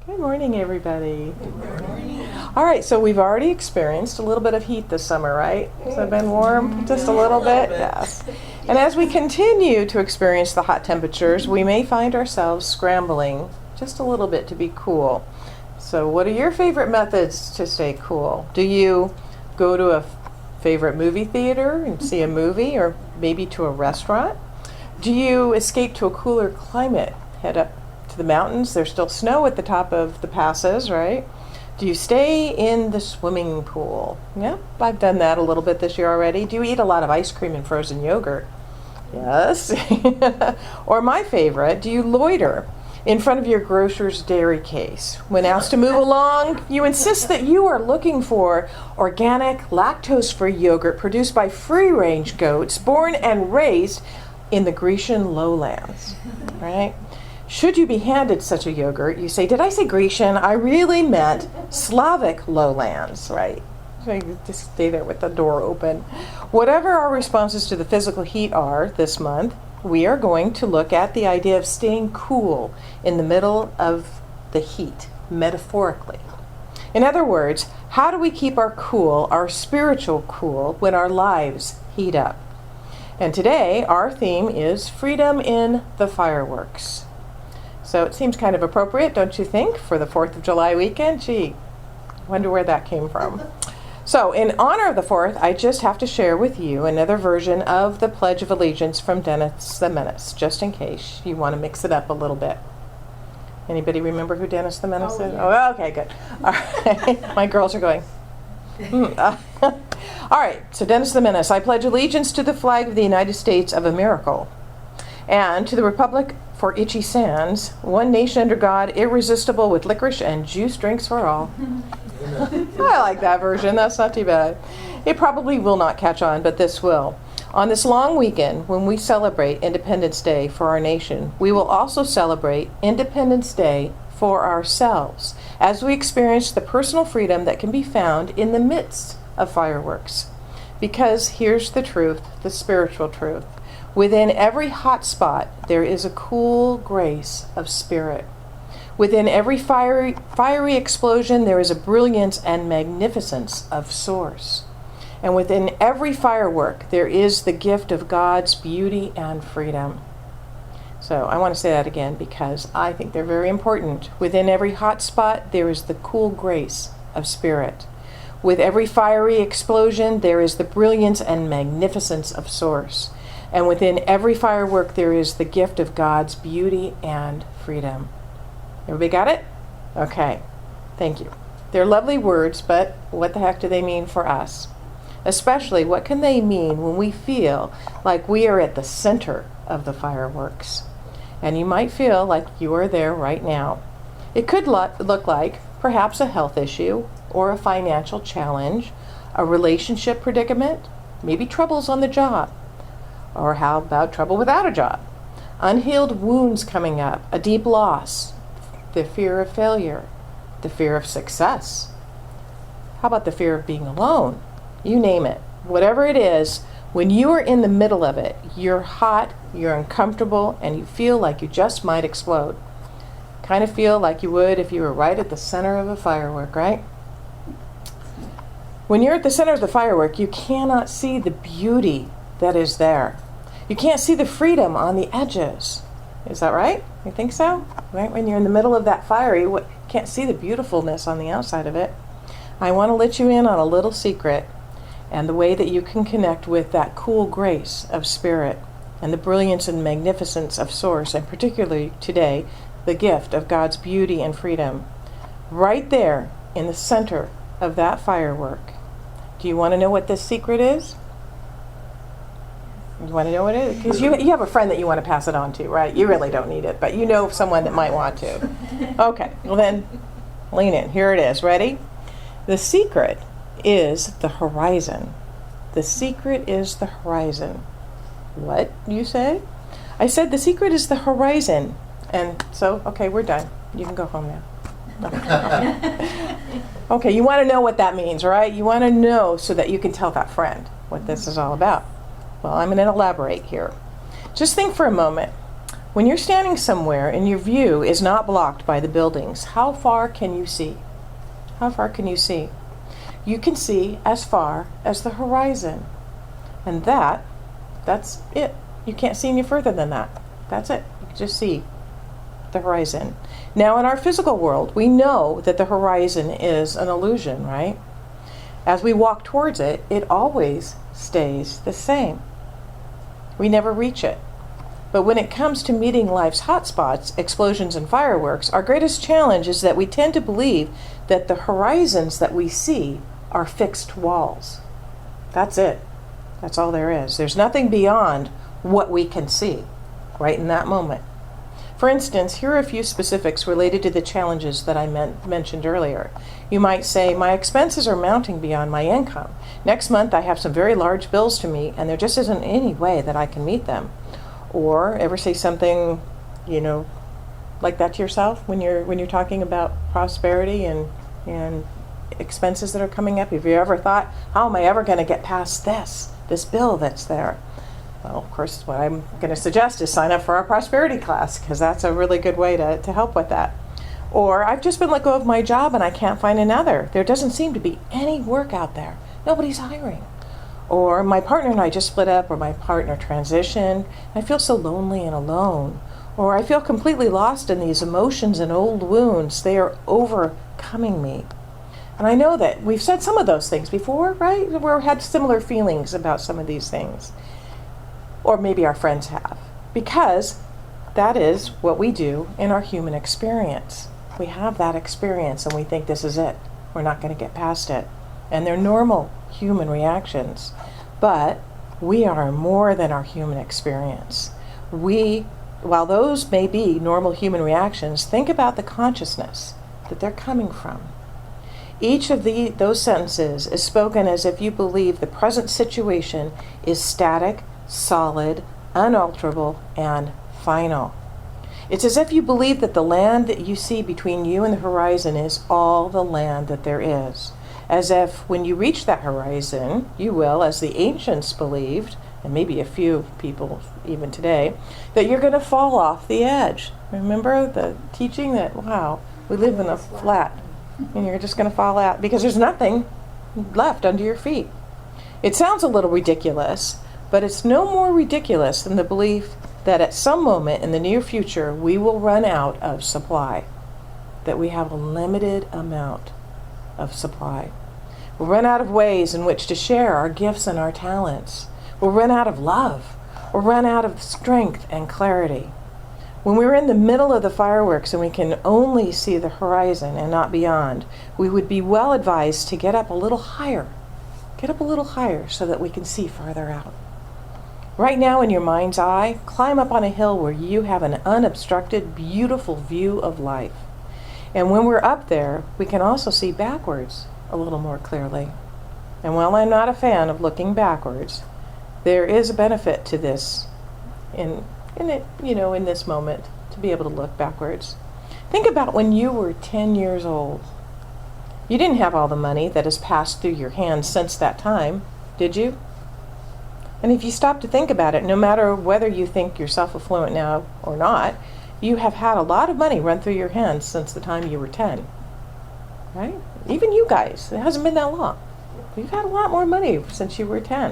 Good morning, everybody. All right, so we've already experienced a little bit of heat this summer, right? So it's been warm just a little bit? Yes. And as we continue to experience the hot temperatures, we may find ourselves scrambling just a little bit to be cool. So what are your favorite methods to stay cool? Do you go to a favorite movie theater and see a movie, or maybe to a restaurant? Do you escape to a cooler climate, head up to the mountains? There's still snow at the top of the passes, right? Do you stay in the swimming pool? Yeah, I've done that a little bit this year already. Do you eat a lot of ice cream and frozen yogurt? Yes. Or my favorite, do you loiter in front of your grocer's dairy case? When asked to move along, you insist that you are looking for organic, lactose-free yogurt produced by free-range goats born and raised in the Grecian lowlands, right? Should you be handed such a yogurt, you say, did I say Grecian? I really meant Slavic lowlands, right? So you just stay there with the door open. Whatever our responses to the physical heat are this month, we are going to look at the idea of staying cool in the middle of the heat, metaphorically. In other words, how do we keep our cool, our spiritual cool, when our lives heat up? And today, our theme is freedom in the fireworks. So it seems kind of appropriate, don't you think, for the 4th of July weekend? Gee, wonder where that came from. So in honor of the 4th, I just have to share with you another version of the Pledge of Allegiance from Dennis the Menace, just in case you want to mix it up a little bit. Anybody remember who Dennis the Menace is? Oh, okay, good. All right, my girls are going. All right, so Dennis the Menace. I pledge allegiance to the flag of the United States of America and to the republic for Itchy Sands, one nation under God, irresistible, with licorice and juice drinks for all. I like that version. That's not too bad. It probably will not catch on, but this will. On this long weekend, when we celebrate Independence Day for our nation, we will also celebrate Independence Day for ourselves, as we experience the personal freedom that can be found in the midst of fireworks. Because here's the truth, the spiritual truth. Within every hot spot, there is a cool grace of spirit. Within every fiery explosion, there is a brilliance and magnificence of source. And within every firework, there is the gift of God's beauty and freedom. So I want to say that again because I think they're very important. Within every hot spot, there is the cool grace of spirit. With every fiery explosion, there is the brilliance and magnificence of source. And within every firework, there is the gift of God's beauty and freedom. Everybody got it? Okay. Thank you. They're lovely words, but what the heck do they mean for us? Especially, what can they mean when we feel like we are at the center of the fireworks? And you might feel like you are there right now. It could look like perhaps a health issue or a financial challenge, a relationship predicament, maybe troubles on the job. Or how about trouble without a job? Unhealed wounds coming up, a deep loss, the fear of failure, the fear of success. How about the fear of being alone? You name it. Whatever it is, when you are in the middle of it, you're hot, you're uncomfortable, and you feel like you just might explode. Kind of feel like you would if you were right at the center of a firework, right? When you're at the center of the firework, you cannot see the beauty that is there. You can't see the freedom on the edges. Is that right? You think so? Right? When you're in the middle of that fire, you can't see the beautifulness on the outside of it. I want to let you in on a little secret and the way that you can connect with that cool grace of spirit and the brilliance and magnificence of source, and particularly today, the gift of God's beauty and freedom. Right there in the center of that firework. Do you want to know what this secret is? You want to know what it is? Because you have a friend that you want to pass it on to, right? You really don't need it, but you know someone that might want to. Okay, well then, lean in. Here it is. Ready? The secret is the horizon. The secret is the horizon. What, you say? I said the secret is the horizon. And so, okay, we're done. You can go home now. Okay, you want to know what that means, right? You want to know so that you can tell that friend what this is all about. Well, I'm going to elaborate here. Just think for a moment. When you're standing somewhere and your view is not blocked by the buildings, how far can you see? How far can you see? You can see as far as the horizon. And that's it. You can't see any further than that. That's it. You can just see the horizon. Now, in our physical world, we know that the horizon is an illusion, right? As we walk towards it, it always stays the same. We never reach it. But when it comes to meeting life's hotspots, explosions and fireworks, our greatest challenge is that we tend to believe that the horizons that we see are fixed walls. That's it. That's all there is. There's nothing beyond what we can see right in that moment. For instance, here are a few specifics related to the challenges that I mentioned earlier. You might say, my expenses are mounting beyond my income. Next month I have some very large bills to meet, and there just isn't any way that I can meet them. Or ever say something, like that to yourself when you're talking about prosperity and expenses that are coming up? Have you ever thought, how am I ever going to get past this bill that's there? Well, of course, what I'm going to suggest is sign up for our prosperity class, because that's a really good way to help with that. Or, I've just been let go of my job and I can't find another. There doesn't seem to be any work out there. Nobody's hiring. Or, my partner and I just split up, or my partner transitioned. I feel so lonely and alone. Or, I feel completely lost in these emotions and old wounds. They are overcoming me. And I know that we've said some of those things before, right? We've had similar feelings about some of these things. Or maybe our friends have. Because that is what we do in our human experience. We have that experience and we think this is it. We're not going to get past it. And they're normal human reactions. But we are more than our human experience. While those may be normal human reactions, think about the consciousness that they're coming from. Each of those sentences is spoken as if you believe the present situation is static, solid, unalterable, and final. It's as if you believe that the land that you see between you and the horizon is all the land that there is. As if when you reach that horizon, you will, as the ancients believed, and maybe a few people even today, that you're going to fall off the edge. Remember the teaching that, wow, we live in a flat, and you're just going to fall out because there's nothing left under your feet. It sounds a little ridiculous, but it's no more ridiculous than the belief that at some moment in the near future we will run out of supply, that we have a limited amount of supply. We'll run out of ways in which to share our gifts and our talents. We'll run out of love. We'll run out of strength and clarity. When we're in the middle of the fireworks and we can only see the horizon and not beyond, we would be well advised to get up a little higher. Get up a little higher so that we can see farther out. Right now, in your mind's eye, climb up on a hill where you have an unobstructed, beautiful view of life. And when we're up there, we can also see backwards a little more clearly. And while I'm not a fan of looking backwards, there is a benefit to this in this moment, to be able to look backwards. Think about when you were 10 years old. You didn't have all the money that has passed through your hands since that time, did you? And if you stop to think about it, no matter whether you think you're self-affluent now or not, you have had a lot of money run through your hands since the time you were 10. Right? Even you guys, it hasn't been that long. You've had a lot more money since you were 10.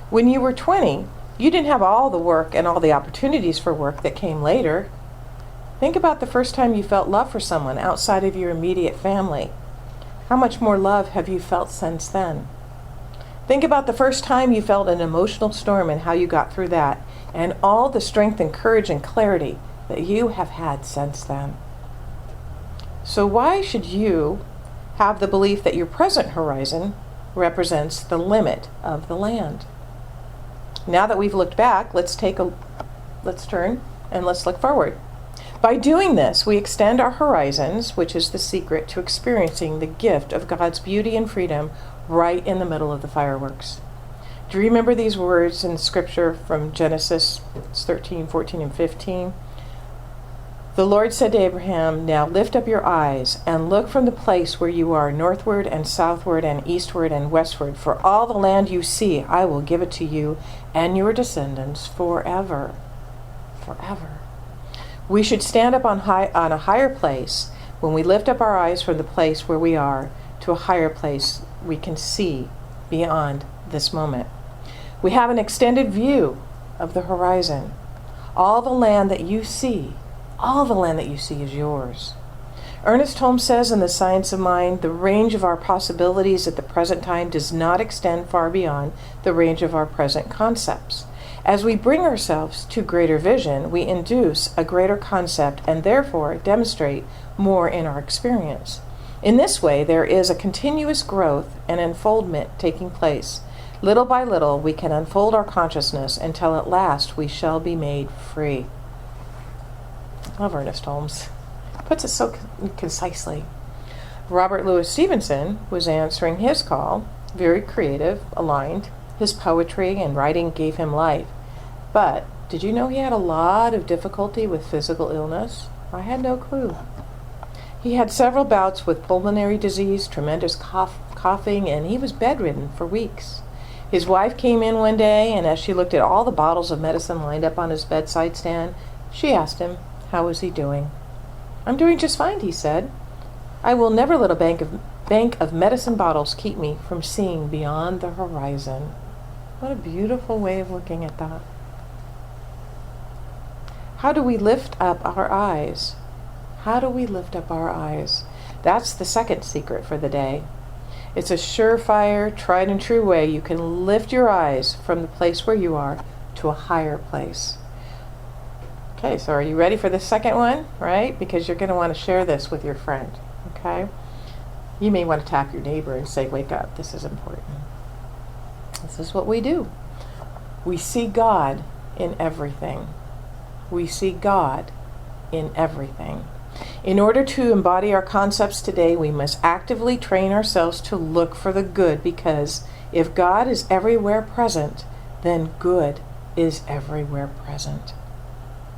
When you were 20, you didn't have all the work and all the opportunities for work that came later. Think about the first time you felt love for someone outside of your immediate family. How much more love have you felt since then? Think about the first time you felt an emotional storm and how you got through that, and all the strength and courage and clarity that you have had since then. So why should you have the belief that your present horizon represents the limit of the land? Now that we've looked back, let's turn and let's look forward. By doing this, we extend our horizons, which is the secret to experiencing the gift of God's beauty and freedom right in the middle of the fireworks. Do you remember these words in Scripture from Genesis 13, 14, and 15? The Lord said to Abraham, "Now lift up your eyes and look from the place where you are northward and southward and eastward and westward. For all the land you see, I will give it to you and your descendants forever." Forever. We should stand up on a higher place when we lift up our eyes from the place where we are to a higher place we can see beyond this moment. We have an extended view of the horizon. All the land that you see is yours. Ernest Holmes says in The Science of Mind, the range of our possibilities at the present time does not extend far beyond the range of our present concepts. As we bring ourselves to greater vision, we induce a greater concept and therefore demonstrate more in our experience. In this way, there is a continuous growth and unfoldment taking place. Little by little, we can unfold our consciousness until at last we shall be made free. I love Ernest Holmes. Puts it so concisely. Robert Louis Stevenson was answering his call, very creative, aligned. His poetry and writing gave him life. But did you know he had a lot of difficulty with physical illness? I had no clue. He had several bouts with pulmonary disease, tremendous coughing, and he was bedridden for weeks. His wife came in one day, and as she looked at all the bottles of medicine lined up on his bedside stand, she asked him, how was he doing? I'm doing just fine, he said. I will never let a bank of medicine bottles keep me from seeing beyond the horizon. What a beautiful way of looking at that. How do we lift up our eyes? How do we lift up our eyes? That's the second secret for the day. It's a surefire, tried and true way you can lift your eyes from the place where you are to a higher place. Okay, so are you ready for the second one, right? Because you're going to want to share this with your friend, okay? You may want to tap your neighbor and say, wake up, this is important. This is what we do. We see God in everything. We see God in everything. In order to embody our concepts today, we must actively train ourselves to look for the good, because if God is everywhere present, then good is everywhere present.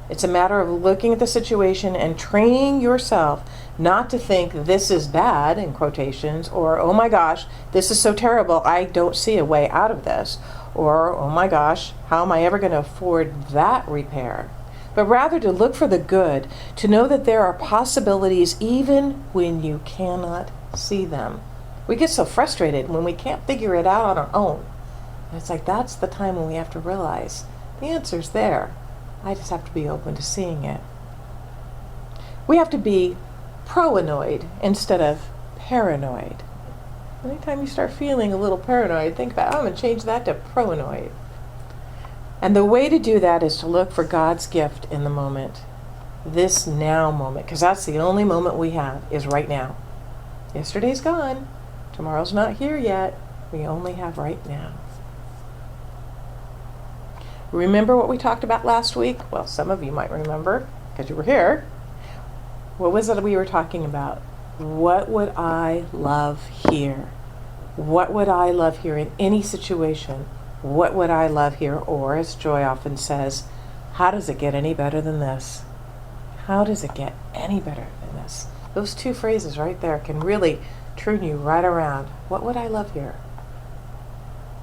It's a matter of looking at the situation and training yourself not to think this is bad, in quotations, or oh my gosh, this is so terrible, I don't see a way out of this, or oh my gosh, how am I ever going to afford that repair? But rather to look for the good, to know that there are possibilities even when you cannot see them. We get so frustrated when we can't figure it out on our own. And it's like that's the time when we have to realize the answer's there. I just have to be open to seeing it. We have to be proanoid instead of paranoid. Anytime you start feeling a little paranoid, think about, I'm going to change that to proanoid. And the way to do that is to look for God's gift in the moment. This now moment, because that's the only moment we have, is right now. Yesterday's gone. Tomorrow's not here yet. We only have right now. Remember what we talked about last week? Well, some of you might remember because you were here. What was it we were talking about? What would I love here? What would I love here in any situation? What would I love here? Or, as Joy often says, how does it get any better than this? How does it get any better than this? Those two phrases right there can really turn you right around. What would I love here?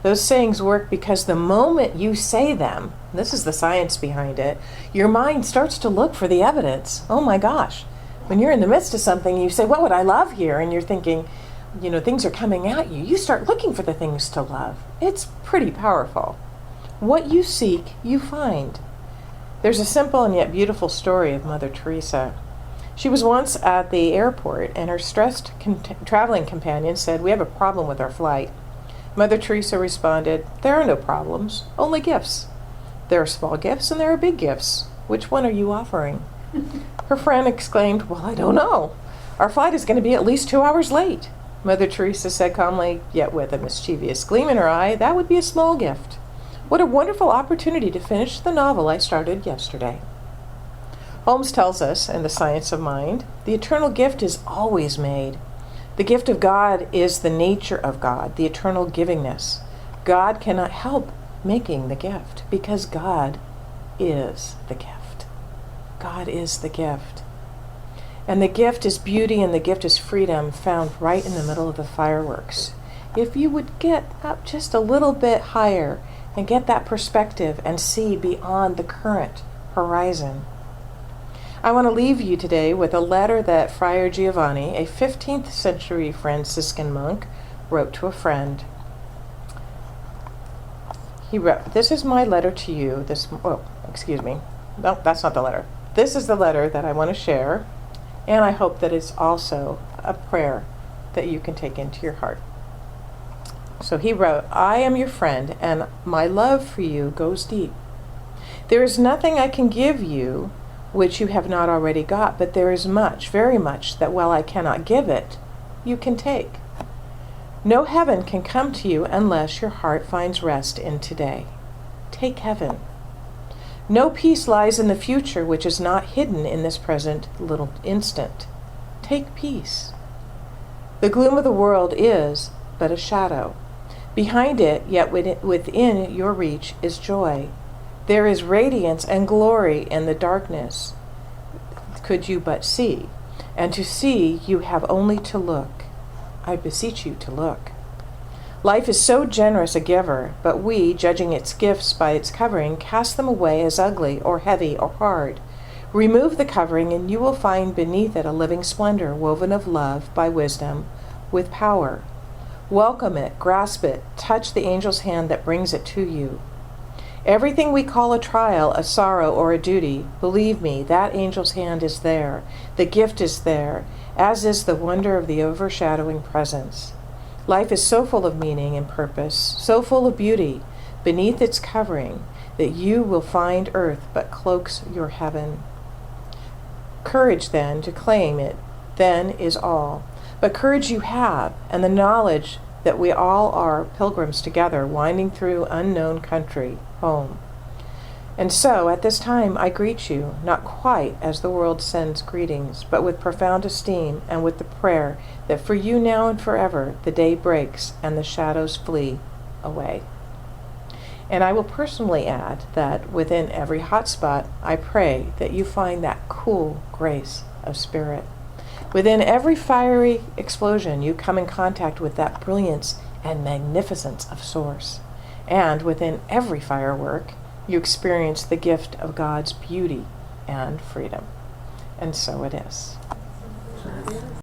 Those sayings work because the moment you say them, this is the science behind it, your mind starts to look for the evidence. Oh my gosh. When you're in the midst of something, you say, what would I love here? And you're thinking, things are coming at you. You start looking for the things to love. It's pretty powerful. What you seek, you find. There's a simple and yet beautiful story of Mother Teresa. She was once at the airport, and her stressed traveling companion said, we have a problem with our flight. Mother Teresa responded, there are no problems, only gifts. There are small gifts and there are big gifts. Which one are you offering? Her friend exclaimed, well, I don't know. Our flight is going to be at least 2 hours late. Mother Teresa said calmly, yet with a mischievous gleam in her eye, that would be a small gift. What a wonderful opportunity to finish the novel I started yesterday. Holmes tells us in The Science of Mind, the eternal gift is always made. The gift of God is the nature of God, the eternal givingness. God cannot help making the gift because God is the gift. God is the gift. And the gift is beauty and the gift is freedom found right in the middle of the fireworks. If you would get up just a little bit higher and get that perspective and see beyond the current horizon. I want to leave you today with a letter that Friar Giovanni, a 15th century Franciscan monk, wrote to a friend. He wrote, "This is my letter to you. Excuse me. No, that's not the letter. This is the letter that I want to share, and I hope that it's also a prayer that you can take into your heart." So he wrote, "I am your friend, and my love for you goes deep. There is nothing I can give you which you have not already got, but there is much, very much, that while I cannot give it, you can take. No heaven can come to you unless your heart finds rest in today. Take heaven. No peace lies in the future which is not hidden in this present little instant. Take peace. The gloom of the world is but a shadow. Behind it, yet within your reach, is joy. There is radiance and glory in the darkness. Could you but see? And to see, you have only to look. I beseech you to look. Life is so generous a giver, but we, judging its gifts by its covering, cast them away as ugly or heavy or hard. Remove the covering, and you will find beneath it a living splendor woven of love by wisdom with power. Welcome it, grasp it, touch the angel's hand that brings it to you. Everything we call a trial, a sorrow, or a duty, believe me, that angel's hand is there. The gift is there, as is the wonder of the overshadowing presence. Life is so full of meaning and purpose, so full of beauty, beneath its covering, that you will find earth but cloaks your heaven. Courage, then, to claim it, then is all. But courage you have, and the knowledge that we all are pilgrims together, winding through unknown country, home. And so, at this time, I greet you, not quite as the world sends greetings, but with profound esteem and with the prayer that for you now and forever the day breaks and the shadows flee away." And I will personally add that within every hot spot, I pray that you find that cool grace of spirit. Within every fiery explosion, you come in contact with that brilliance and magnificence of Source. And within every firework, you experience the gift of God's beauty and freedom. And so it is.